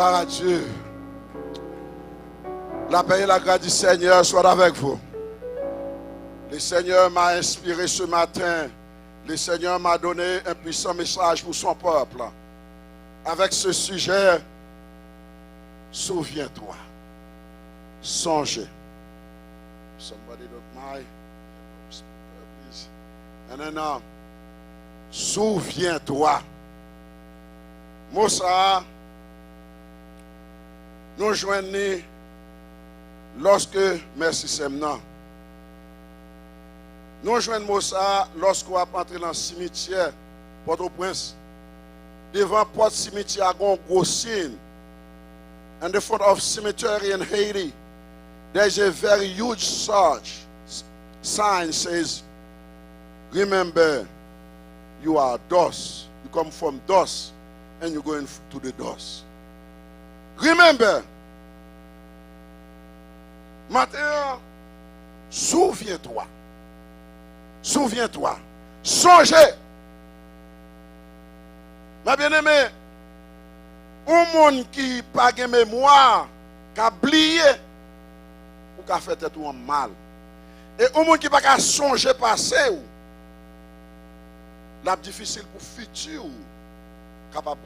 Gloire à Dieu. La paix et la grâce du Seigneur soient avec vous. Le Seigneur m'a inspiré ce matin. Le Seigneur m'a donné un puissant message pour son peuple. Avec ce sujet, souviens-toi. Songez. Somebody don't mind. Non. Souviens-toi. Moussa, nous joignons lorsque, merci Semnan, nous joignons Moussa lorsqu'on va entrer dans le cimetière Port-au-Prince. Devant Port Cimetière, il y a un gros signe. In the front of cemetery in Haiti, there's a very huge sign says, remember, you are dust. You come from dust and you're going to the dust. Remember. Maintenant, souviens-toi. Souviens-toi. Songez. Ma bien-aimée, un monde qui n'a pas de mémoire, qui a oublié, ou qui a fait tout en mal. Et un monde qui n'a pas songer passé, c'est difficile pour le futur, capable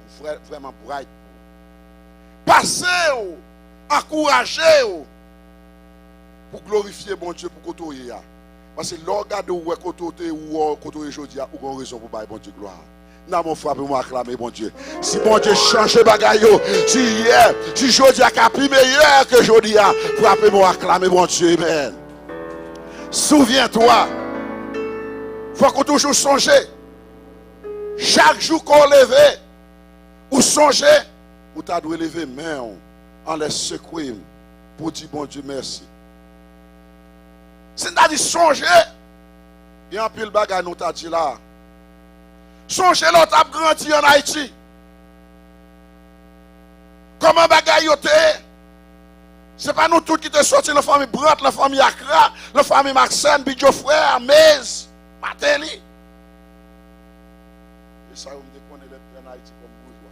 vraiment bright. Passer, encourager, pour glorifier bon Dieu, pour côtoyer. Parce que l'organe où est côtoyer ou côtoyer aujourd'hui, ou une raison pour bailler bon Dieu gloire. Non, mon frère, pour acclamer bon Dieu. Si bon Dieu change bagaille, si hier, si aujourd'hui a capi meilleur que aujourd'hui, pour appeler moi acclamer bon Dieu, amen. Souviens-toi, il faut qu'on toujours songe. Chaque jour qu'on lève, ou songe, ou tu dois lever main en les secouer pour dire bon Dieu merci. C'est-à-dire songer, il y a un pile bagaille nous t'a dit là. Songez l'autre a grandi en Haïti. Comment bagaille yote? C'est pas nous tous qui te sorti la famille Brant, la famille Accra, la famille Maxen, Bidjo frère, Mez, Mateli. Et ça, on me déconne les en Haïti comme bourgeois.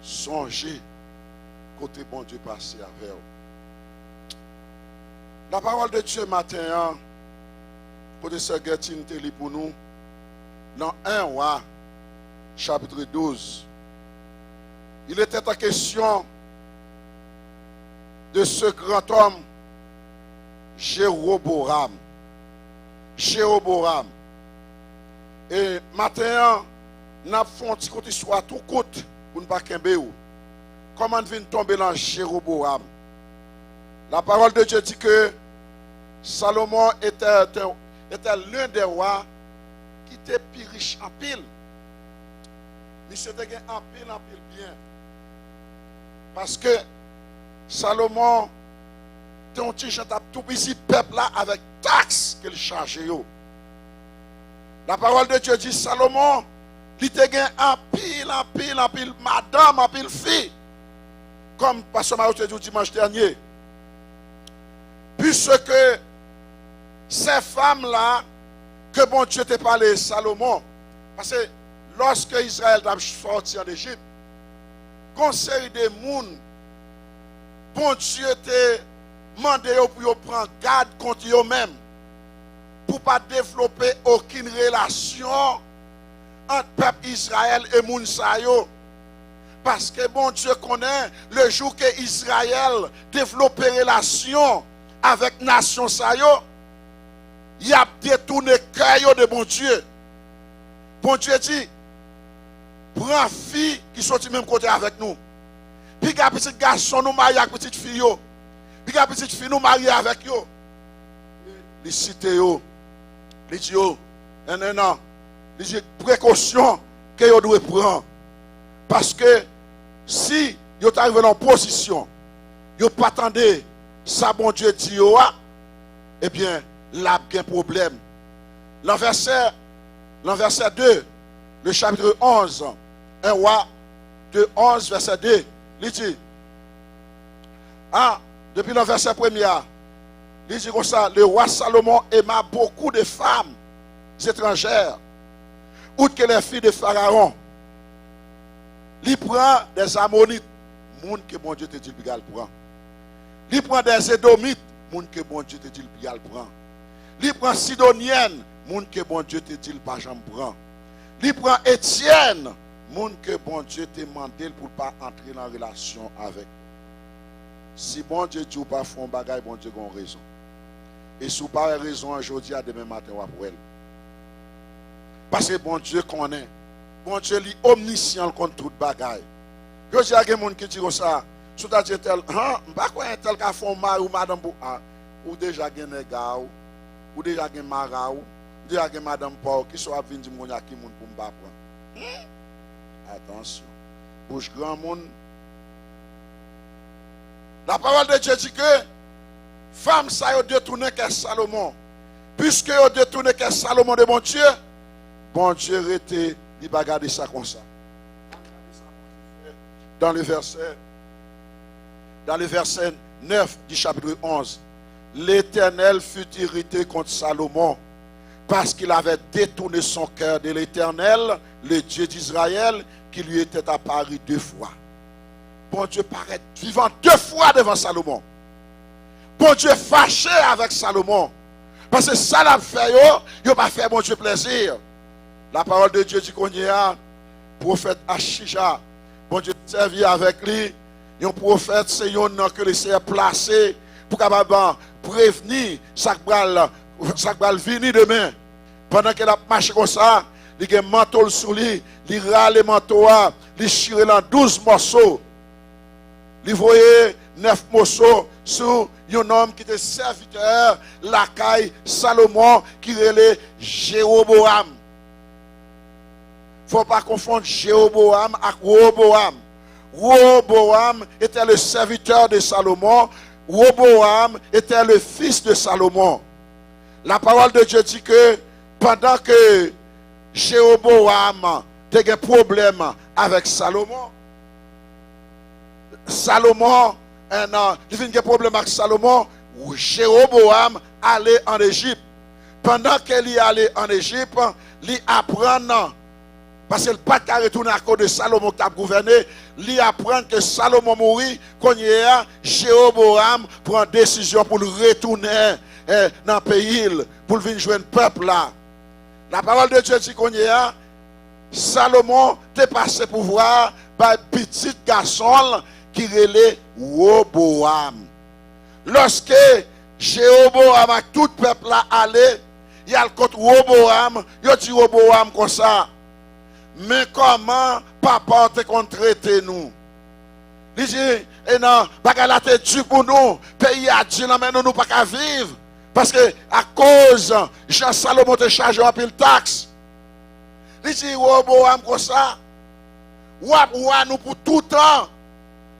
Songez côté bon Dieu passé avec vous. La parole de Dieu matin, côté Sergetine te lit pour nous, dans 1 Roi, chapitre 12. Il était en question de ce grand homme, Jéroboam. Jéroboam. Et matin, nous avons fait un petit côté histoire tout court pour ne pas tomber. Comment on vient tomber dans Jéroboam? La parole de Dieu dit que Salomon était l'un des rois qui était plus riche en pile. Mais c'était en pile bien. Parce que Salomon était un petit tout petit peuple là avec taxes qu'il chargeait. La parole de Dieu dit Salomon, il était en pile, madame, en pile fille. Comme Pasteur Mario te dit dimanche dernier. Puisque ces femmes-là, que bon Dieu t'a parlé, Salomon, parce que lorsque Israël a sorti en Égypte, conseil des mouns, bon Dieu t'a demandé pour prendre garde contre eux-mêmes, pour ne pas développer aucune relation entre le peuple Israël et moun sayo. Parce que bon Dieu connaît le jour que Israël développe une relation avec la nation sayo, il a détourné le cœur de bon Dieu. Bon Dieu dit, prends fille qui sont du même côté avec nous. Puis il y a petit garçon nous marier avec petite fille. Puis il y a petite fille nous marier avec eux. Il cite eux. Il dit non. Il dit précaution que vous devez prendre. Parce que si vous arrivez dans une position, vous ne pas attendre ça bon Dieu dit, eh bien, là, il y a un problème. Dans verset 2, le chapitre 11, 1 Roi de 11, verset 2, il dit, depuis le verset 1er, il dit comme ça, le roi Salomon aima beaucoup de femmes étrangères, outre que les filles de Pharaon. Il prend des Ammonites, monde que bon Dieu te dit le prend. Il prend des Édomites, monde que bon Dieu te dit le prend. Il prend Sidonienne, monde que bon Dieu te dit le pas jamais prend. Il prend Étienne, monde que bon Dieu te demandé pour pas entrer en relation avec. Si bon Dieu dit ou pas font bagaille, bon Dieu a raison. Et si vous pas raison aujourd'hui à demain matin ou après elle. Parce que bon Dieu connaît. Bon Dieu est omniscient contre toute bagaille. Je dis à des gens qui disent ça, si tu as dit tel, pas quoi un tel qui a fait mari ou madame ou déjà un gars ou déjà un mara ou déjà un madame Paul qui soit venu dire mon qui moun pour me prendre. Attention. Bouche grand monde. La parole de Dieu dit que femme ça a détourné que Salomon. Puisque a détourné que Salomon de bon Dieu était, il va garder ça comme ça. Dans le verset 9 du chapitre 11, l'Éternel fut irrité contre Salomon parce qu'il avait détourné son cœur de l'Éternel, le Dieu d'Israël, qui lui était apparu 2 fois. Bon Dieu paraît vivant 2 fois devant Salomon. Bon Dieu fâché avec Salomon. Parce que ça l'a fait, il n'a pas fait bon Dieu plaisir. La parole de Dieu dit qu'on y a, prophète Achija, bon Dieu servi avec lui. Un prophète, c'est un nom que le Seigneur placé pour capable prévenir ça va venir demain. Pendant qu'elle a marché comme ça, il a un manteau sur lui, il râle le manteau, il chire dans 12 morceaux. Il voyait 9 morceaux sur un homme qui était serviteur, lacaille Salomon, qui relait Jéroboam. Il ne faut pas confondre Jéroboam avec Roboam. Roboam était le serviteur de Salomon. Roboam était le fils de Salomon. La parole de Dieu dit que pendant que Jéroboam a un problème avec Salomon, il a un problème avec Salomon, Jéroboam allait en Égypte. Pendant qu'il y allait en Égypte, il apprend, parce que le pas qu'à retourner à cause de Salomon qui a gouverné, il apprend que Salomon mourit, quand Jéroboam prend décision pour le retourner dans le pays, pour venir jouer un peuple là. La parole de Dieu dit qu'on Salomon t'est passé pour voir par petit garçon qui relait Roboam. Lorsque Jéroboam avec tout le peuple là allé, il y a le contre Roboam, il dit Roboam comme ça. Mais comment papa te traité nous? Il dit, et non, bagala te tue pour nous, pays a dit, non, mais nous pas qu'à vivre. Parce que à cause, Jean Salomon te charge un peu de taxe. Il dit, Roboam comme ça, ou nous pour tout temps,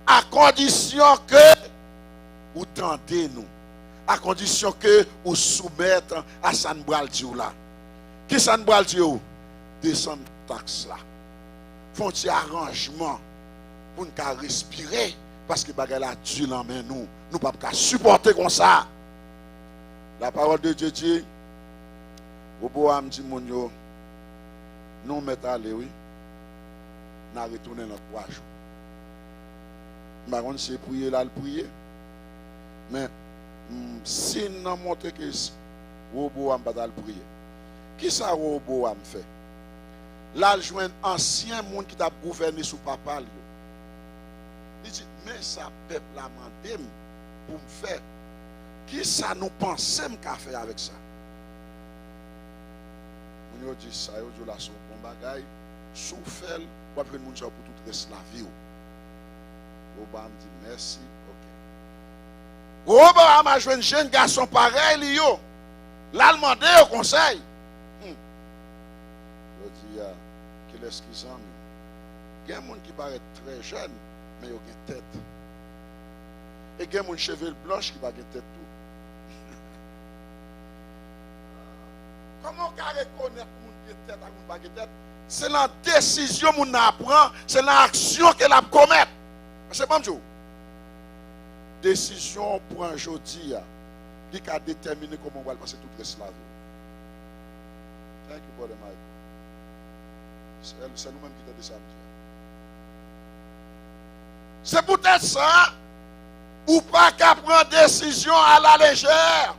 à condition que vous tentez nous. À condition que vous soumettez à Sanbral Dieu là. Qui Sanbral Dieu? Descendre taxe là. Font un arrangement pour nous respirer parce que bagala Dieu là mais nous ne pouvons pas supporter comme ça. La parole de Dieu dit Roboam dit mon yo nous mettons aller oui. Nous retourner dans 3 jours. Par contre c'est prier là le prier. Mais si nous montre que Roboam va le prier. Qui ça Roboam fait? Là, il joint un ancien monde qui a gouverné sous papa. Il dit, mais ça peuple a demandé pour me faire. Qui ça nous pensait qu'à faire avec ça? On a dit ça, on a dit son bon bagaille, souffle, pour après nous pour tout reste la vie. Roboam dit merci, ok. Roboam a joué un jeune garçon pareil, là, il demandé au conseil. Je dis, qu'il est-ce qu'ils ont? Il y a des gens qui paraissent très jeunes, mais ils ont une tête. Et il y a des gens cheveux blancs qui n'ont pas de tête tout. Comment on reconnaître que qui tête et pas de tête? C'est la décision que l'on apprend, c'est l'action qu'elle a commettre. C'est pas Dieu. Décision pour un jeudi qui a déterminé comment on va passer toute la vie. Thank you, Brother Mike. C'est nous-mêmes qui t'avons dit ça. C'est peut-être ça, ou pas qu'à prendre décision à la légère.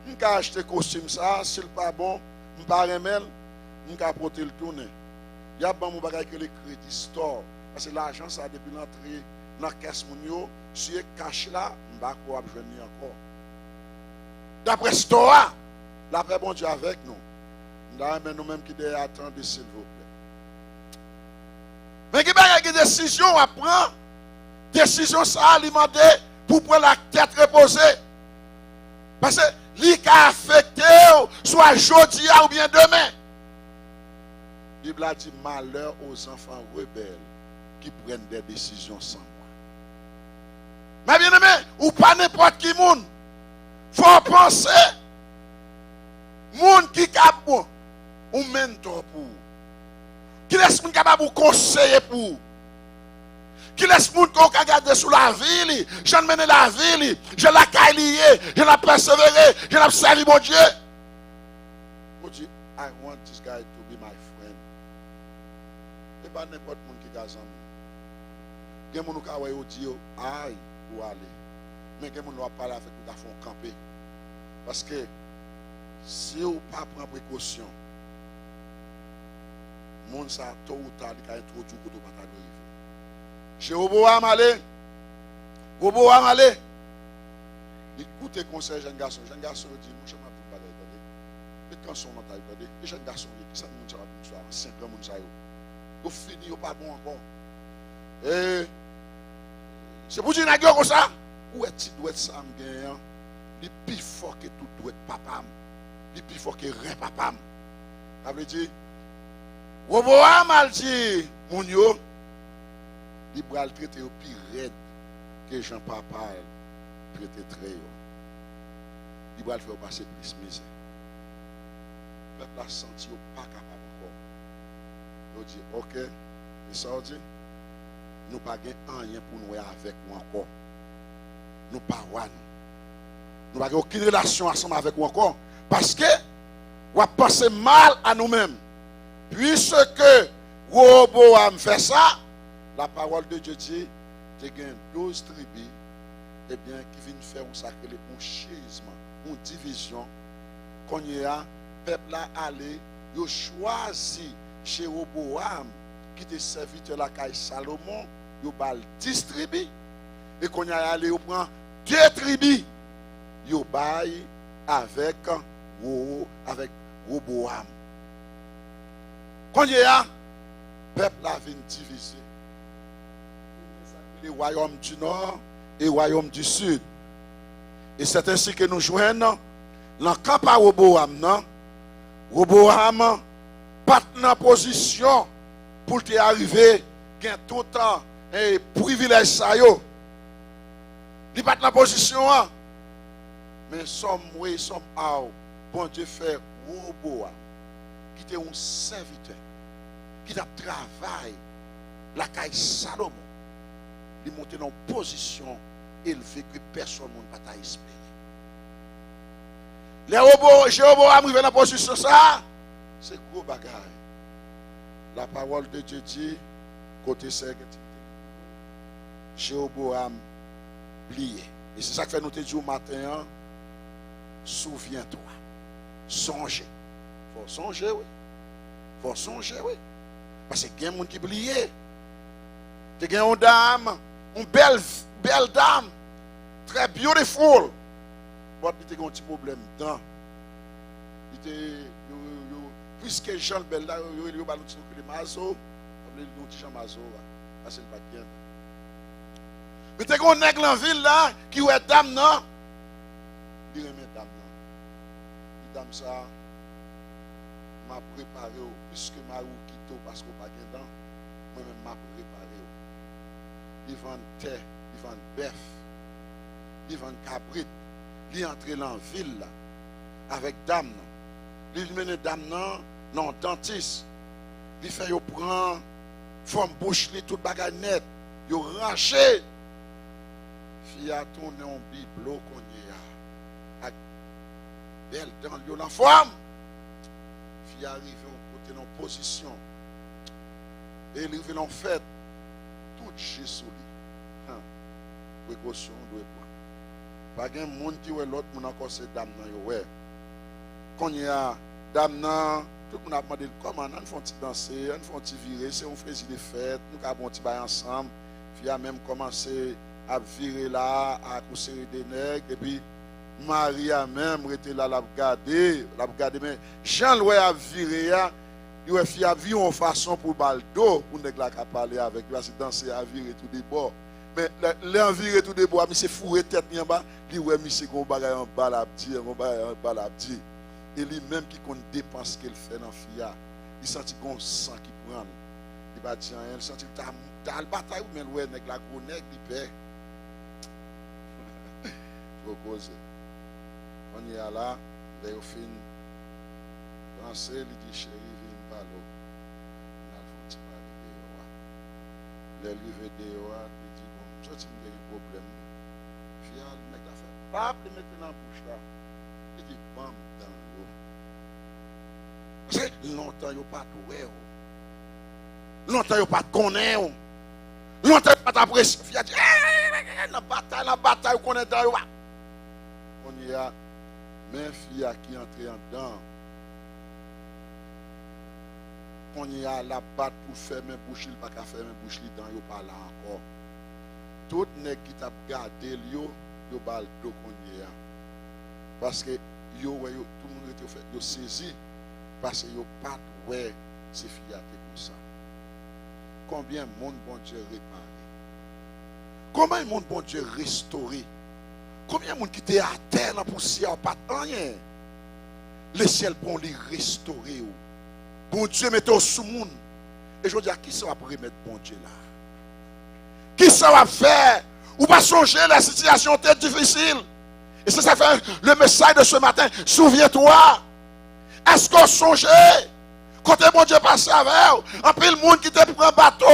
Je vais acheter costume ça, si ce n'est pas bon, je ne vais pas remettre, je vais porter le tourner. Il y a bon bagage que le crédit store. Parce que l'argent, ça depuis l'entrée dans la caisse mounio, si je cache là, je ne vais pas pouvoir venir encore. D'après store, la paix bon Dieu avec nous. Mais nous-mêmes qui devons attendre, s'il vous plaît. Mais il y a des décisions à prendre. Décision ça alimentée pour prendre la tête reposée. Parce que li ka affecté soit aujourd'hui ou bien demain. La Bible a dit malheur aux enfants rebelles qui prennent des décisions sans moi. Mais bien aimé, ou pas n'importe qui moun. Faut penser moun qui capable ou mentor pour. Qui laisse moun capable ou conseiller pour. Qui laisse moun qu'on regarder sous la ville, j'en mène la ville, je la caille, je la persévérer, je la servi mon Dieu. Mon Dieu, I want this guy to be my friend. Et pas n'importe monde qui gagne. Il y a des gens qui disent, aïe, ou aller. Mais il y a des gens qui parlent avec vous, qui font camper. Parce que si vous ne prenez pas précaution, les gens, tôt ou tard, ils vont introduire le bataille. Jéroboam allé. Roboam allé. Écoutez conseil jeune garçon. Jeune garçon dit, mon chemin pour pas regarder. Mais quand son nom t'a regardé, les jeunes garçons, qui ça nous ça va pour soir, 5 ans mon ça yo. Au fini pas bon encore. Et c'est pour dire n'a comme ça. Où est-il doit être ça me gagne? Il plus fort que tout doit être papa. Il plus fort que rien papa. Ça veut dire Roboam a dit mon yo il va traiter au plus raide que Jean-Papa traité très haut. Il va le faire passer plus misère. Le peuple a senti pas capable encore. Il dit, ok, et ça dit, nous n'avons pas rien pour nous avec nous encore. Nous ne pouvons pas. Nous n'avons aucune relation ensemble avec nous encore. Parce que nous pensons mal à nous-mêmes. Puisque Roboam fait ça, la parole de Dieu dit, il y a 12 tribus, eh bien, qui viennent faire un sacré, un schisme, une division. Quand il y a, le peuple a allé, il a choisi chez Roboam, qui était serviteur de la caille Salomon, il a 10 tribus. Et quand il y a allé, il prend 2 tribus, il a avec Roboam. Quand il y a, le peuple a venu diviser. Les royaumes du nord et les royaumes du sud. Et c'est ainsi que nous joignons l'encamp à Roboam. Roboam, pas dans position pour te arriver, gain tout le temps et privilège ça yo. Il pas dans position, mais somme bon Dieu fait Roboam, qui était un serviteur, qui a travaillé la caille Salomon. Il monter dans une position élevée que personne ne va pas espérer. Les Jéroboam arrivé dans la position ça, c'est gros bagaille. La parole de Dieu dit, côté serre, Jéroboam plié. Et c'est ça que fait nous te dire au matin, souviens-toi, songez. Il faut songer, oui. Il faut songer, oui. Parce que il y a des gens qui oublient. Il y a une dame. Une belle dame, très beautiful. Mais il y a un petit problème dedans. Puisque Jean Belle là, il y a un petit mazo, il y a un petit Jean Mazo. C'est le bâtiment. Mais il y a un nègre en ville là, qui est dame, non? Il remet dame, non? Dame ça, m'a préparé, puisque ma roue quitte parce qu'on n'a pas de dents, moi-même m'a préparé. Ils vendent terre, ils vendent bœuf, ils vendent cabrit. Ils entrent dans la ville là, avec dame. Ils mènent dame non dentiste. Ils font prendre forme bouche, tout bagage net. Ils rangent. Fille a tourné en bibelot qu'on y a. Belle dans la forme. Fille arrive en côté dans position. Et il arrive en fait. Tout marcher sur lui. Précaution doit prendre. Pas de monde qui ouais l'autre monde encore c'est dame nan yo ouais. Quand il y a dame nan tout le monde a demandé comment on font danser, on font virer, c'est on fait des fêtes, nous avons bon petit bail ensemble. Puis a même commencé à virer là, à coucher des nègres et puis Marie a même été là la regarder mais Jean Louis a viré là, il a fait en façon pour baldo pour nèg la parler avec lui, c'est danser à virer tout des bords. Mais l'envirer tout des bords, mais c'est fourré tête en bas, lui ouais monsieur gon bagay en bas la petit, et lui-même qui compte dépense qu'elle fait dans fia, il senti gon sang qui prend. Il va dire il senti t'as le bataille mais ouais nèg la gros nèg il paie. Faut causer. On y a là, les fin danser, il dit chérie, viens pas l'eau. On a le petit pas de les livres de il dit bon, je t'ai mis des problèmes. Puis le mec a fait, pas le mettre dans la bouche là. Il dit bam dans l'eau. C'est longtemps il pas doué. Longtemps il pas connaît. Longtemps il pas apprécié. Il a dit la bataille on connaît dans l'eau. On y a mais fille qui entre en dedans. On y a la batte pour faire mes bouches, il pas qu'à faire mes bouches dans yo pas là encore. Tout nèg qui t'a gardé yo bal do qu'on y a. Parce que yo tout le monde était fait yo saisi parce que yo pas ouais c'est fille comme ça. Combien monde bon Dieu réparé? Combien monde bon Dieu restauré? Combien de monde qui était à terre dans la poussière, pas rien. Le ciel pour les restaurer. Bon Dieu mette au sous monde. Et je dis à qui ça va remettre bon Dieu là? Qui ça va faire? Ou pas songer la situation est difficile. Et c'est ça fait le message de ce matin. Souviens-toi. Est-ce qu'on songe? Quand mon Dieu passe avec, en pile le monde qui te prend bateau,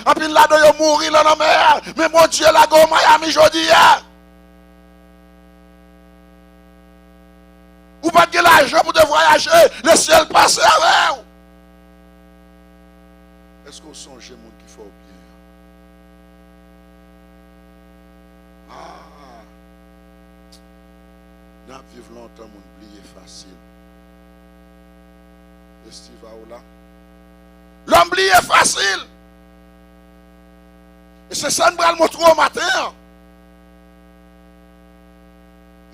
en pile là de mourir dans la mer. Mais mon Dieu là go Miami jodi. Ou pas de l'argent pour te voyager, le ciel passe avec. Est-ce qu'on songe le monde qui fait bien? N'a vivre longtemps, mon oublier facile. Est-ce que tu vas là? L'oublier facile. Et c'est ça que nous allons montrer au matin.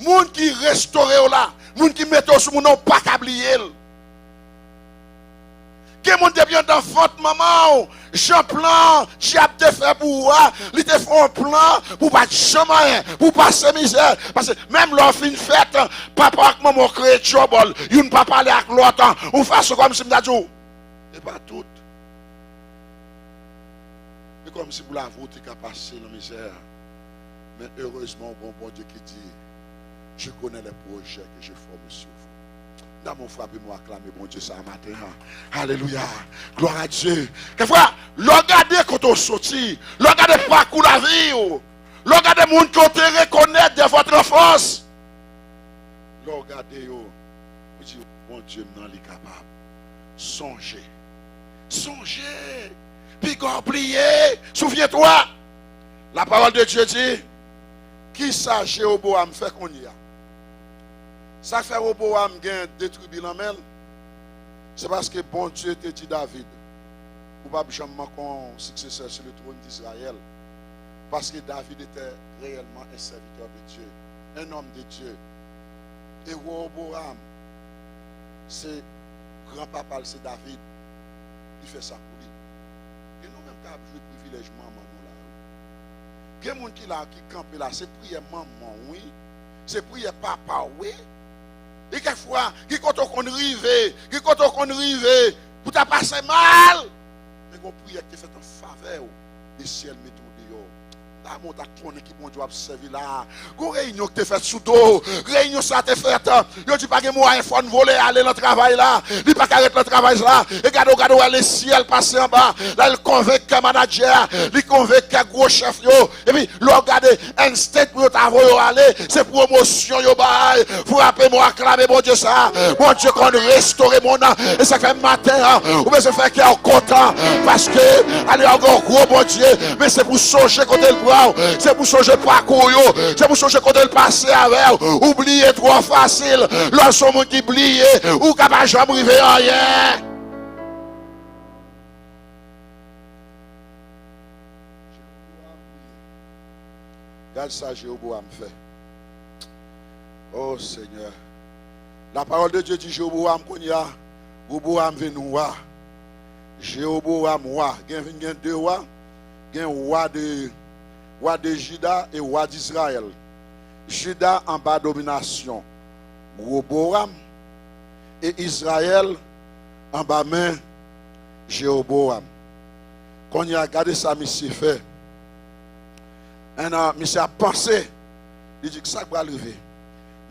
Moun qui restaure là, moun qui met au sous mon nom pas qu'oublier. Qui moun te bien d'enfant maman, Jean plan, j'ai te fait pour il te fait un plan pour pas jamais, pour passer misère parce que même leur fin fête, papa avec maman créé trouble, il ne pas parler avec l'autre, on fasse comme si m'd'a dit. Et pas tout. C'est comme si pour la voûte qui a passé dans la misère. Mais heureusement, bon Dieu qui dit je connais les projets que je forme sur vous. Dans mon frère, moi acclamer bon Dieu ça matin. Alléluia. Gloire à Dieu. Quelquefois, regardez quand on sortit. Regardez parcours la vie. Regardez les gens qui ont te reconnaître de votre enfance. Regardez, vous dites, bon Dieu, maintenant, il est capable. Songez. Songez. Puis oubliez. Souviens-toi. La parole de Dieu dit, qui ça, Jéroboam fait qu'on y a? Ça fait Roboam gain détruit l'amel. C'est parce que bon Dieu te dit David. Ou pas jamais un successeur sur le trône d'Israël. Parce que David était réellement un serviteur de Dieu. Un homme de Dieu. Et Roboam, c'est grand-papa, c'est David. Il fait ça pour lui. Et nous même qu'à jouer privilège maman nous là. Il y a des gens qui là qui campent là, c'est prière maman, oui. C'est prière papa, oui. Et quelquefois, qui quand on rive, pour t'a passer mal, mais qu'on prière qui fait en faveur, le ciel met tout dehors. Là, mon ta connaît qui bon Dieu a servi là. Une réunion que tu fait sous dos. Réunion ça te fait. Yo dis pas que moi il faut voler aller dans le travail là. Il pas arrêter le travail là. Et regarde le ciel passer en bas. Là il convainc que manager, il convainc que gros chef yo. Et puis le regarder instinct pour t'avoir aller, c'est promotion yo bail. Pour appeler moi acclamer mon Dieu ça. Mon Dieu qu'on restaure mon âme. Et ça fait matin ou bien ça fait qu'il est content parce que allez encore gros bon Dieu, mais c'est pour songer côté le c'est pour changer parcours, c'est pour changer quand elle passe avec. Oublier trop facile. Lorsqu'on monde qui oublie, ou capable jamais arriver à rien. Regarde ça, Jéroboam fait. Oh Seigneur. La parole de Dieu dit Jéroboam qu'on y a. Jéroboam vient nous voir. Jéroboam roi. Il y a deux rois. Il y a un roi de Juda et roi d'Israël. Juda en bas domination. Jéroboam et Israël en bas main Jéroboam. Quand il a regardé ça, monsieur fait. Monsieur a pensé. Il dit que ça va arriver.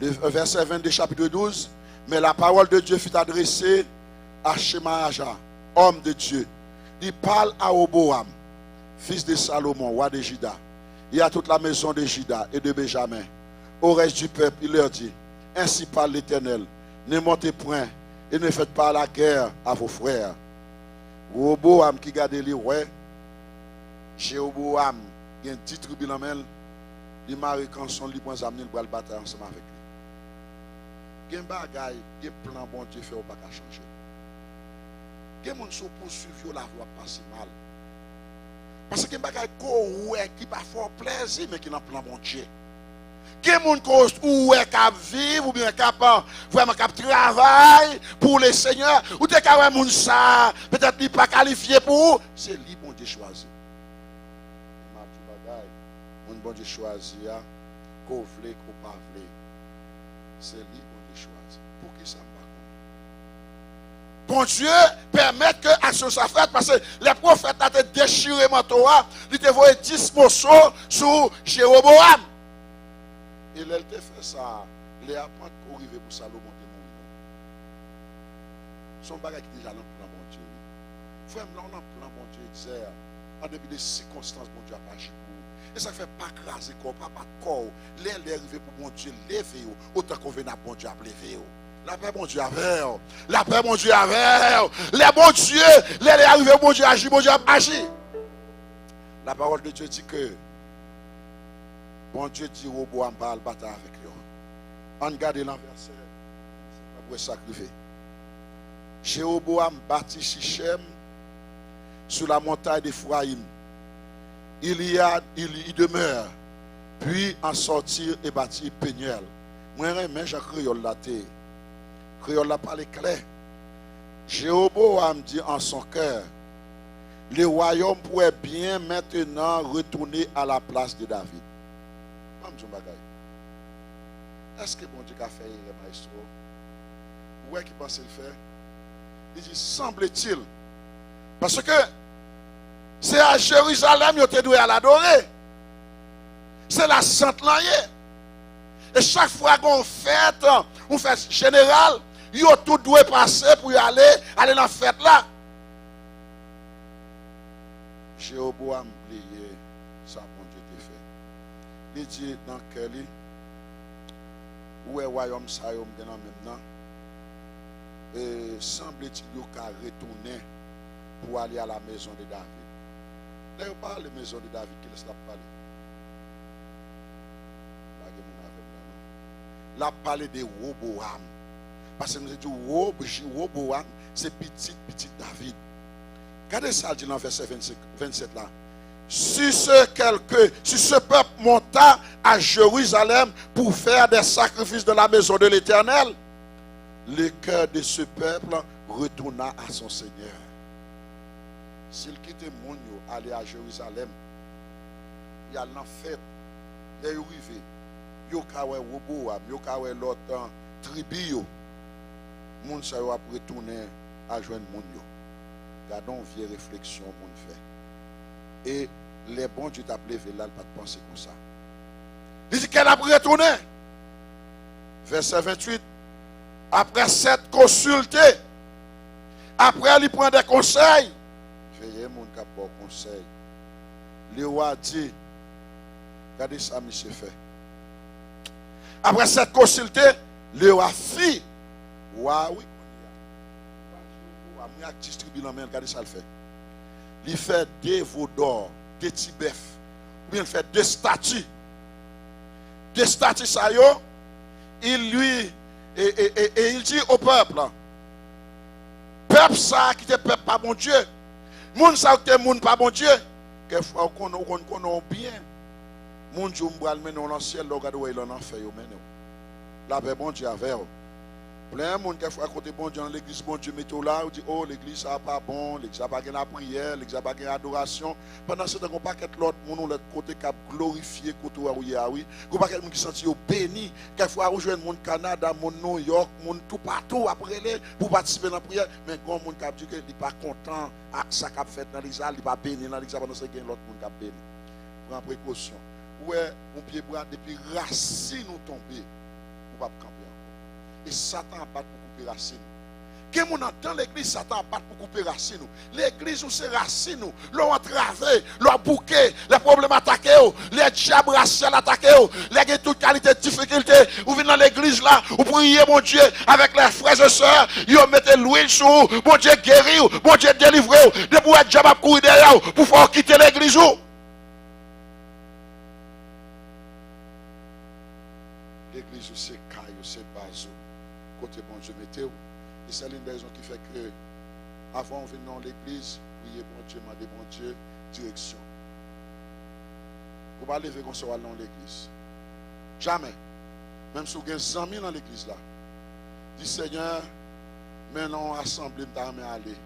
Le verset 22 chapitre 12. Mais la parole de Dieu fut adressée à Shemaja, homme de Dieu. Il parle à Jéroboam, fils de Salomon, roi de Juda. Il y a toute la maison de Juda et de Benjamin. Au reste du peuple, il leur dit, ainsi parle l'Éternel, ne montez point et ne faites pas la guerre à vos frères. Jéroboam qui garde les rois, Jéroboam, il y a un petit tribu dans le il marie quand son libre amené le bataille ensemble avec lui. Il y a un bagage, il y a un plan bon Dieu fait au pas changer. Il y a des gens qui poursuivent la voie pas mal. Parce que les gens qui pas fort plaisir, mais qui n'ont pas bon Dieu. Il y a des gens qui vivent ou bien qui vraiment travaillent pour le Seigneur. Ou des gens qui ça, peut-être pas qualifié pour. C'est lui bon Dieu choisi. Mon bon Dieu choisi, qu'on veut, qu'on pas veut. C'est lui bon Dieu choisi. Pour qui ça me bon Dieu permet que l'action soit faite parce que les prophètes ont été déchirés mon Torah, ils te voyaient 10 morceaux sur Jéroboam. Et elle te fait ça, les apprendre pour arriver pour Salomon de mourir. Son bagage qui déjà dans le plan bon Dieu. Frère, là on a un plan bon Dieu, il disait, en début des circonstances, bon Dieu a pas agi pour. Et ça fait pas craser corps, pas corps. Les arriver pour bon Dieu lever, autant qu'on vient à bon Dieu à lever. La paix, mon Dieu, avec. La paix, mon Dieu, avec. Les bons dieux, les arrivés, mon Dieu, agit, mon Dieu, agit. La parole de Dieu dit que, bon Dieu dit, Jéroboam va le bataille avec lui. On regarde l'enverset, pour sacrifier. Jéroboam bâtit Sichem sur la montagne d'Ephraïm. Il demeure, puis en sortir et bâtit Péniel. Moi, je Jean Créole la terre. Créole n'a pas les clés. Jéroboam dit en son cœur, le royaume pourrait bien maintenant retourner à la place de David. Est-ce que bon Dieu a fait le maestro? Où est-ce qu'il pense le faire? Il dit, semble-t-il. Parce que c'est à Jérusalem que tu dois l'adorer. C'est la sainte laïe. Et chaque fois qu'on fête, on fait général, il tout doit passer pour y aller dans la fête là. Jéroboam oublié ça, bon Dieu te fait. Il dit dans quel où est le royaume ça maintenant? Et semble-t-il qu'il a retourné pour aller à la maison de David. D'ailleurs, pas la maison de David qui laisse la parler. La parler de Roboam. Parce que nous avons dit Roboam, c'est petit David. Regardez ça, dit dans le verset 27 là. Si ce peuple monta à Jérusalem pour faire des sacrifices de la maison de l'Éternel, le cœur de ce peuple retourna à son Seigneur. S'il quittait Mounio, aller à Jérusalem, il y a l'enfête, il y a arrivé, il y a Roboam, il y a l'autre tribu, moun sa yo a retourner à joindre Mounio. Gardons une vieille réflexion moun fait. Et les bons Dieu t'a levé là, pas de penser comme ça. Il dit qu'elle a retourné. Verset 28. Après s'être consulté, après il prend des conseils. Veillez mon cap bon conseil. Le roi dit, regardez ça, monsieur fait. Après s'être consulté, le roi fit. Roi, oui. Il a distribué la main, regardez ça le fait. Il fait des veaux d'or, des petits bœufs, ou bien il fait des statues. Des statues, ça y est, il lui, et il dit au peuple, peuple ça qui est peuple pas bon Dieu, moun ça qui est moun pas bon Dieu, quelquefois on connaît bien, moun Dieu m'bral men dans le ciel, regarde où il en a fait, la paix bon Dieu avec eux. Plein de monde qui fois côté bon Dieu dans l'église, bon Dieu met là, on dit oh l'église ça pas bon, l'église ça pas la prière, l'église ça pas adoration. Pendant ce temps on pas qu'être l'autre monde l'autre côté qui a glorifié côté où il y a oui, on pas qu'être monde qui senti béni, quelquefois rejoindre monde Canada, monde New York, monde tout partout après les pour participer dans la prière, mais grand monde qui a dit que il pas content avec ça qu'a fait dans l'église, il pas béni dans l'église pendant ce temps l'autre monde qui a béni. Prends précaution. Ouais, mon pied bras depuis racine nous tomber, on va camper. Et Satan a battu pour couper racine. Quand on entend l'église, Satan a battu pour couper racine. L'église où c'est racine, l'on entravé, l'on bouqué, les problèmes attaqués, les diables raciales attaqués, les toute qualité de difficulté. Vous venez dans l'église là, vous priez mon Dieu avec les frères et sœurs, vous mettez l'huile sur vous, mon Dieu guéri, mon Dieu délivré, de pour être diable courir derrière pour faire quitter l'église. L'église où c'est caillou, c'est bateau. Côté bon Dieu mettez. Et c'est l'une des raisons qui fait que avant de venir dans l'église, priez bon Dieu, demander bon Dieu, direction. Vous ne pouvez pas lever comme ça dans l'église. Jamais. Même si vous avez des amis dans l'église là. Dis Seigneur, maintenant assemblée, je vais aller.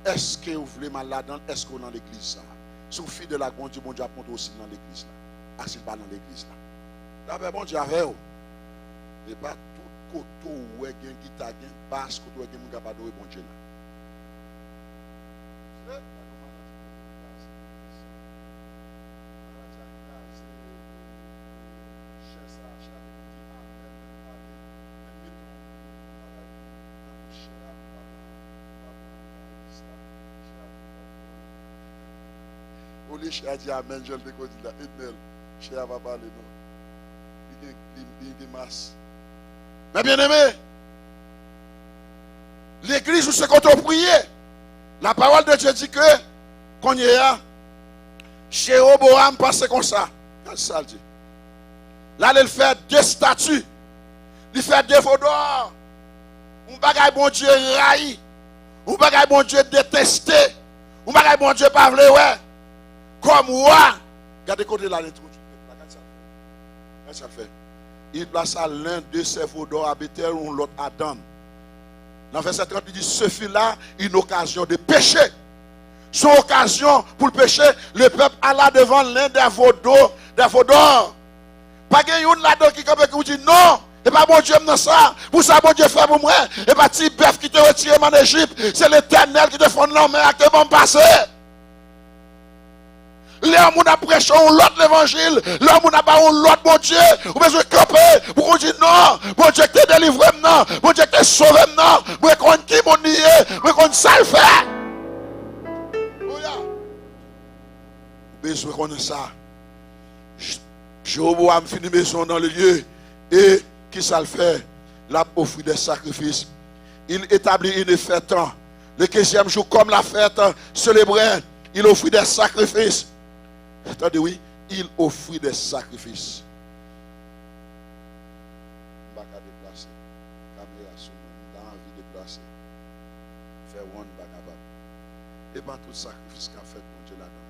Est-ce que vous voulez mal là-dedans? Est-ce que vous êtes dans l'église là? Si vous faites de la bon Dieu apprend aussi dans l'église là. Assis pas dans l'église là. D'abord bon Dieu avec vous. Et pas tout côté où il y a une guitare, une basse, côté où il y a un capable de bon Dieu là. Ou les chers disent amen, je le dis là, Ednel, cher va parler non. Il y a des masses. Mais bien aimé, l'église où c'est quand on prie, la parole de Dieu dit que, qu'on y est là, Jéroboam passe comme ça. Qu'est-ce que ça dit? Là, il fait des statues, il fait des veaux d'or. On bagaille bon Dieu raï, on bagaille bon Dieu détesté, on bagaille bon Dieu pas vle ouais. Comme moi, regardez côté là, regarde ça fait. Il place à l'un de ses veaux d'or à Bethel ou l'autre à Dan. Dans verset 30, il dit, ce fut là une occasion de péché. Son occasion pour le péché, le peuple alla devant l'un des veaux d'or. Pas quelqu'un là-dedans qui dit non, et pas bon Dieu dans ça. Pour ça, bon Dieu fait pour moi. Et pas petit bœuf qui te retire en Égypte. C'est l'Éternel qui te fonde l'homme et qui te bon passer. L'homme a prêché l'autre l'évangile, l'homme a pas l'autre bon Dieu, ou besoin de camper, pour qu'on dise non, bon Dieu t'es délivré non, bon Dieu t'es sauvé non, bon qu'on qui mon nié, bon qu'on ça le fait. Besoin qu'on ça. Jéroboam finit maison dans le lieu, et qui ça le fait? L'a offert des sacrifices. Il établit une fête, le 15e jour comme la fête célébrée, il offrit des sacrifices. Attendez, oui, il offrit des sacrifices. Je ne vais pas déplacer. Caméra sur nous, dans envie de déplacer. Faire one back about. Et pas tout sacrifice qu'a fait pour Dieu là-dedans.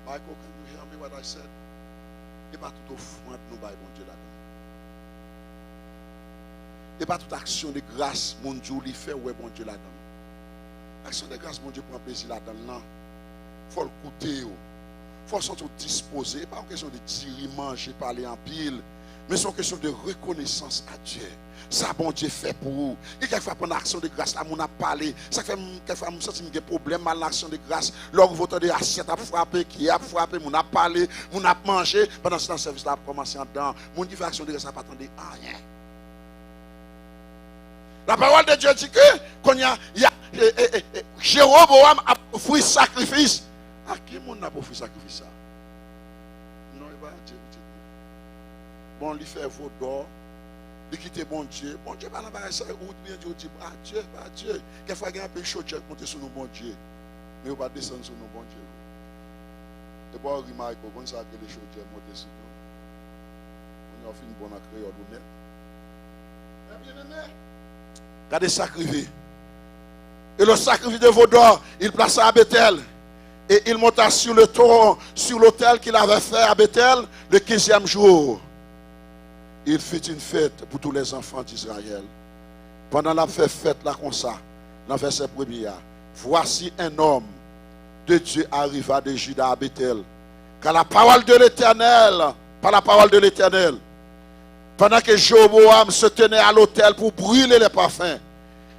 Michael, can you hear me what I said? Et pas tout offrande nous pour Dieu là-dedans. Et pas toute action de grâce, mon Dieu, lui fait ouais bon Dieu là-dedans. Action de grâce, mon Dieu, prend plaisir là-dedans. Il faut le coûter. Il faut se disposer. Pas une question de tirer, manger, parler en pile. mais c'est une question de reconnaissance à Dieu. Ça, bon Dieu fait pour vous. Et quelquefois, pour l'action de grâce, là, on a parlé. Ça fait quelquefois, on sent des problèmes à l'action de grâce. Lorsque vous entendez assiette à frapper, qui a frappé, on a parlé, on a mangé. Pendant ce temps, le service là a commencé en dedans. Mon dit action de grâce, ça pas attendre à rien. La parole de Dieu dit que, quand il y a Jéroboam a offert sacrifice. À qui on a offert sacrifice ça? Non, il va dire. Bon, il fait vos d'or. Il quitte bon Dieu. Bon Dieu, pas dans ça. Ou bien Dieu dit, ah Dieu, bah Dieu. Quelquefois, il y a un peu chaud, Dieu monter sur nos bon Dieu. Mais on va descendre sur nos bon Dieu. Et bon, on remarque, on sait que les choses, Dieu monter sur nous. On a fait une bonne créole honnête. Bien aimé. Regardez sacrifice. Et le sacrifice de Vaudor, il plaça à Bethel. Et il monta sur le taureau, sur l'autel qu'il avait fait à Bethel le 15e jour. Il fit une fête pour tous les enfants d'Israël. Pendant la fête là comme ça, dans le verset 1er, voici un homme de Dieu arriva de Juda à Bethel. Car la parole de l'Éternel, par la parole de l'Éternel, pendant que Jéroboam se tenait à l'autel pour brûler les parfums,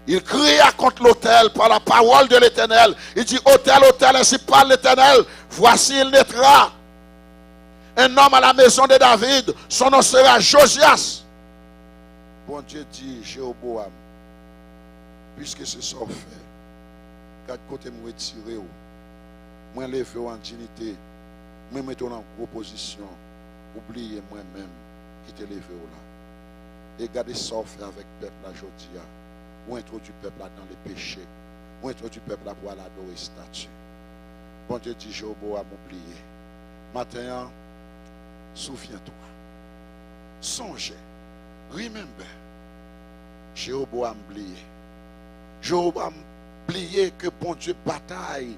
il cria contre l'autel par la parole de l'Éternel. Il dit, autel, autel, ainsi parle l'Éternel. Voici, il naîtra un homme à la maison de David. Son nom sera Josias. Bon Dieu dit, Jéroboam, puisque c'est ça fait, quatre côtés me retirer, moi lever en dignité, moi mettre en proposition, oubliez moi-même qui te levé là. Et regardez ça fait avec le peuple aujourd'hui. Ou introduit le peuple là dans les péchés. Ou introduit le peuple là pour aller adorer statue. Bon Dieu dit, Jéroboam oublié. Maintenant, souviens-toi. Songez. Remember. Jéroboam oublié. Jéroboam oublié que bon Dieu bataille.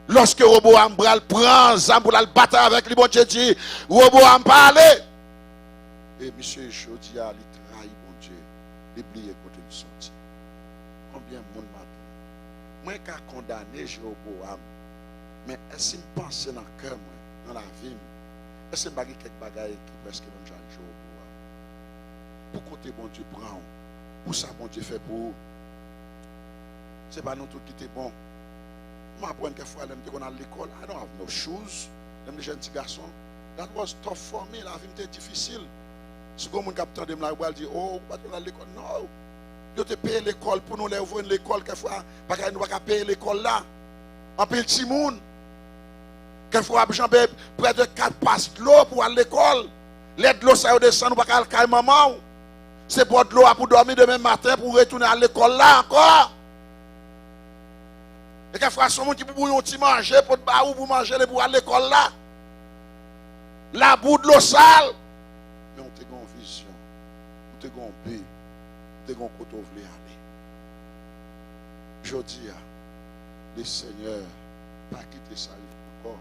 Lorsque Jéroboam prend Zamboula le bataille avec lui, bon Dieu dit, Jéroboam parle. Et monsieur Jodia, il trahit bon Dieu. Il oublié côté de sortie. Combien de monde m'a dit? Moi, qui condamné Jéroboam, mais est-ce que je pense dans le cœur, dans la vie, est-ce que je quelques bagailles qui presque même Jean Jéroboam? Pour côté bon Dieu prend, pour ça bon Dieu fait pour vous. Ce n'est pas nous tout qui était bon. Je m'apprends quelquefois, je suis à l'école, I don't have no shoes. Je suis un petit garçon. That was tough for me, la vie était difficile. Si vous avez un de me dit, oh, vous allez à l'école. Non. Vous te payez l'école pour nous ouvrir l'école quelquefois. Parce que nous ne pouvons pas payer l'école là. En paye le petit monde. Quelquefois, j'en paye près de 4 passes de l'eau pour aller à l'école. L'aide de l'eau, ça descend, nous ne pouvons pas aller maman. C'est pour de l'eau pour dormir demain matin pour retourner à l'école là encore. Et quelquefois, son monde qui peut manger pour manger pour aller à l'école là. La boue de l'eau sale. Mais on te une vision, on te une paix, on te une côté où aller. Je dis, le Seigneur, pas quitter ça encore.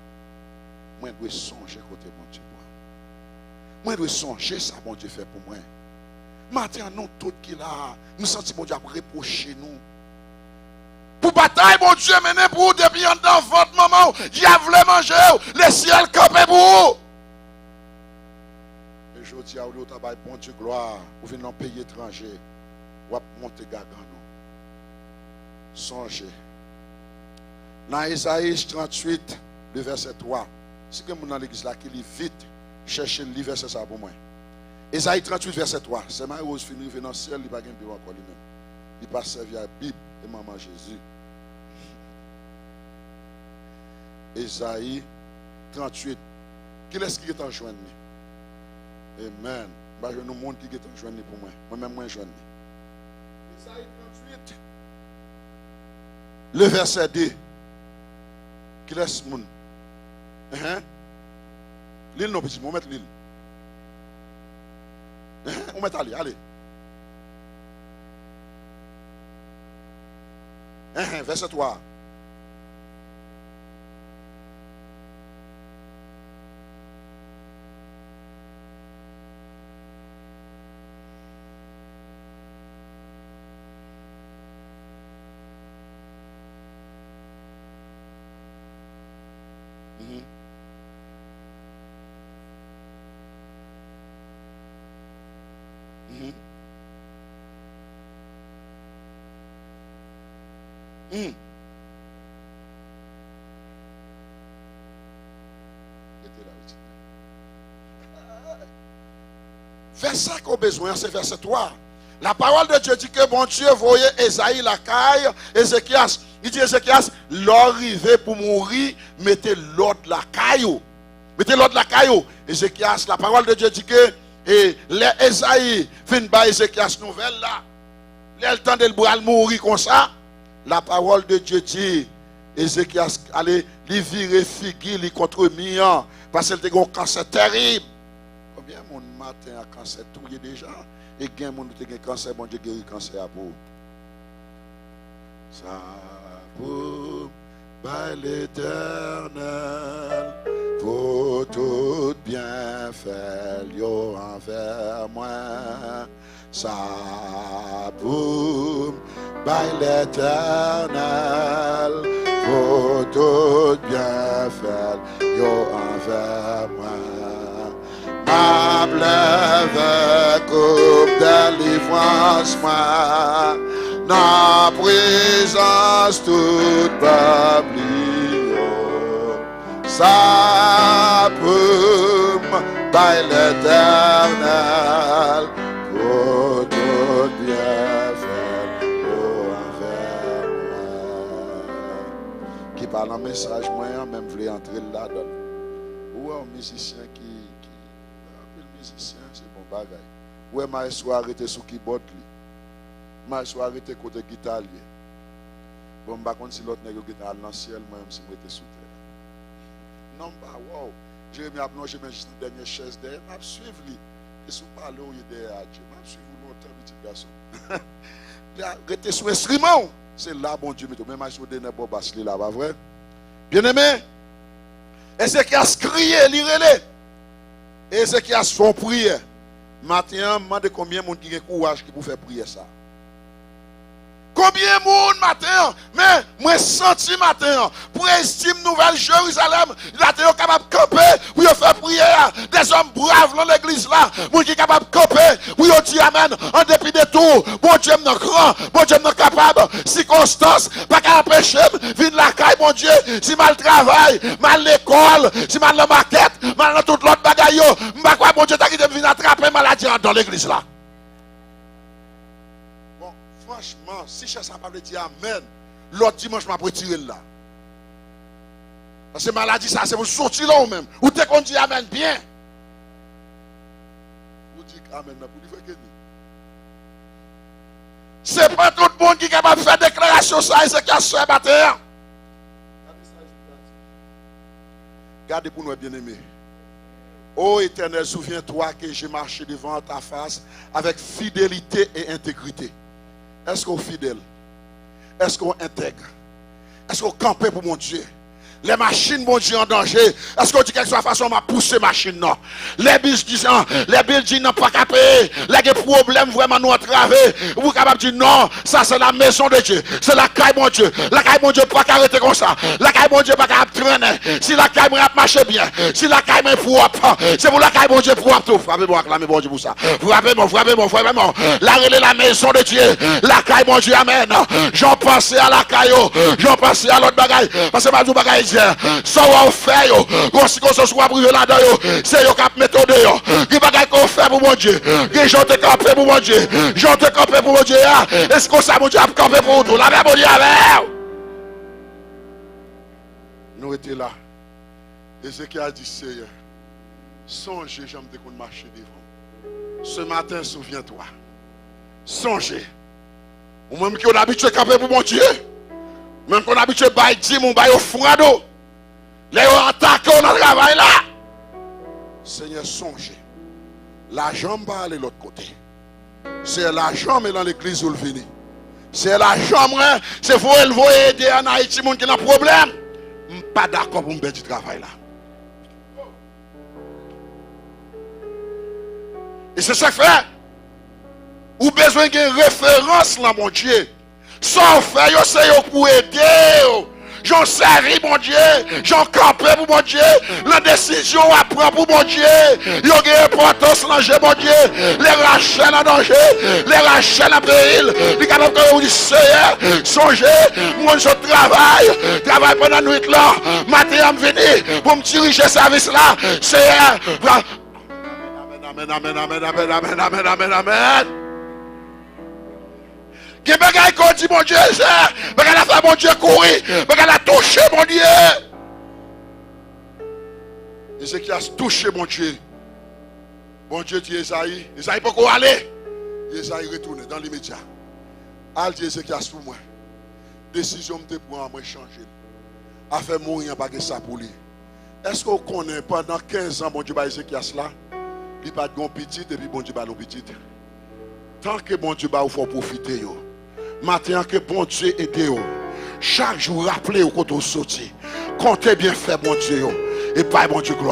Moi, je dois songer côté mon Dieu. Moi, je dois songer ça, mon Dieu fait pour moi. Maintenant, nous, tout qui là, nous sentons mon Dieu à reprocher nous. Pour bataille, mon Dieu, mener pour vous depuis dans votre maman, il y a voulu manger, le ciel campé pour vous. Je dis à vous, bon Dieu, gloire, vous venez dans un pays étranger, vous montez gagan nous. Songez. Dans Isaïe 38, le verset 3, si quelqu'un dans l'église là qui lit vite, cherchez le verset ça pour moi. Isaïe 38, verset 3, c'est ma rose finit dans le ciel, il n'y a pas de bureau encore lui-même. Il passe servir à la Bible et maman Jésus. Isaïe 38, qui est-ce qui est en joindre? Amen. Je nous montre qui est en joindre pour moi. Moi-même, moi, je joindre. Isaïe 38. Le verset 2. Qui laisse mon. L'île, non, petit, on met l'île. On met allez, allez. Verset 3. Verset qu'on a besoin, c'est verset 3. La parole de Dieu dit que bon Dieu voyait Esaïe la caille, Ézéchias. Il dit Ézéchias, l'arrivée pour mourir, mettez l'autre la caillou. Mettez l'autre la caillou. Ézéchias, la parole de Dieu dit que et les Esaïe fin par Ézéchias nouvelle là. Le temps de le mourir comme ça. La parole de Dieu dit Ézéchias allez lui virer figue contre Mian parce qu'il a un cancer terrible. Combien mon matin a cancer tout déjà et gain mon qui a cancer bon Dieu guérit cancer à vous. Ça pour par l'Éternel pour tout bien faire yo envers moi. Ça pour par l'Éternel pour tout bien faire yo envers moi. Ma blève coupe délivrance moi dans présence toute pablio. Ça pour par l'Éternel pour tout bien faire envers moi. Qui parle en message moyen même voulait entrer là-dedans. Ou un musicien qui musicien c'est bon bagaille. Ouais m'a soit arrêté sous keyboard li. M'a soit arrêté côté guitare li. Bon pas contre si l'autre nèg qui dans le ciel moi même si moi était sous terre. Non pas wow. Jérémie a plongé mais juste dans dernière chaise derrière m'a suivre li. Et sous parler où il derrière Dieu. M'a suivre longtemps petit garçon. Là rester sous instrument. C'est là bon Dieu mais même sur dernier bon basse li là pas vrai. Bien-aimé. Et c'est qui a crié, li relé. Et c'est qui a son prière. Matin, je me demande combien de monde qui a courage qui peut faire prier ça. Combien de monde matin, mais moi senti matin, pour estime Nouvelle Jérusalem, il a été capable de camper, pour faire prier, des hommes braves dans l'église là, pour qui capable de camper, pour dire amen, en dépit de tout, bon Dieu me grand, bon Dieu me capable, circonstance, pas qu'à empêcher, vine la caille, mon Dieu, si mal travail, mal l'école, si mal la maquette, mal dans toute l'autre bagaille, m'pas quoi, bon Dieu t'a quitté venir attraper maladie dans l'église là. Franchement, si je ne sais pas dire amen, l'autre dimanche, je vais retirer là. Parce que maladie, ça, c'est pour sortir là ou même. Ou t'es qu'on dit amen bien. Vous dites amen, pour dire que c'est pas tout le monde qui est capable de faire déclaration ça, et c'est qui a ce matin. Gardez pour nous, bien-aimés. Ô Éternel, souviens-toi que j'ai marché devant ta face avec fidélité et intégrité. Est-ce qu'on est fidèle? Est-ce qu'on intègre? Est-ce qu'on campe pour mon Dieu? Les machines, mon Dieu, en danger. Est-ce qu'on dit quelque chose de façon, m'a poussé machine, non? Les buildings n'ont pas capé. Les problèmes vraiment nous entravés. Vous êtes capable de dire non, ça c'est la maison de Dieu. C'est la caille, mon Dieu. La caille, mon Dieu, pas arrêter comme ça. La caille, mon Dieu, pas capable de traîner. Si la caille, m'a marché bien. Si la caille, m'a propre. C'est pour la caille, mon Dieu, propre tout. Frappez-moi, acclamez, mon Dieu, pour ça. Frappez-moi, frappez-moi, frappez-moi. La relais, la maison de Dieu. La caille, mon Dieu, amen. J'en pensais à la caille. J'en pensais à l'autre bagaille. Parce que ma tout bagaille, ça va faire yo si qu'on soit privé là-dedans c'est yo cap méthode yo qui bagaille qu'on fait pour mon Dieu qui j'en te camper pour mon Dieu j'en te camper pour mon Dieu est-ce que ça mon Dieu a camper pour tout la même mon Dieu avec nous étions là et ce qui a dit Seigneur songez j'aime de qu'on marcher devant ce matin souviens-toi songez ou même qui on habitué camper pour mon Dieu même qu'on habitué bail dit mon bail au frado. Les attaques on a travail là. Seigneur, songez. L'argent va aller de l'autre côté. C'est l'argent mais dans l'église où le vini. C'est l'argent, c'est vous aider en Haïti, moun qui a un problème. Je ne suis pas d'accord pour me faire du travail là. Et c'est ça que fait. Ou besoin d'une référence là, mon Dieu. Sans faire, c'est pour aider. j'en servi mon Dieu, j'en campé pour mon Dieu, la décision à prendre pour mon Dieu, il y a importance dans le mon Dieu, les rachats en danger, les rachats en péril, les capables de vous dire, Seigneur, songez, moi je travaille pendant la nuit là, matin je venir pour me diriger service là, Seigneur, amen, amen, amen, amen, amen, amen, amen, amen. Qui bagaille qu'on dit mon Dieu, c'est bagaille la fait mon Dieu courir, bagaille la touché mon Dieu. Ézéchias a touché mon Dieu. Bon Dieu dit Esaïe, Esaïe peut quoi aller? Esaïe retourne dans l'immédiat. Al dit Ézéchias pour moi. Décision me pour moi changer. A fait mourir pas que ça pour lui. Est-ce qu'on connaît pendant 15 ans mon Dieu ba Ézéchias là? Il pas de bon petit et puis bon Dieu ba l'on petit. Tant que bon Dieu ba ou faut profiter yo. Maintenant que bon Dieu aide yo. Chaque jour rappelez au quand on sorti. Comptez bien fait bon Dieu yo. Et pas bon Dieu gloire.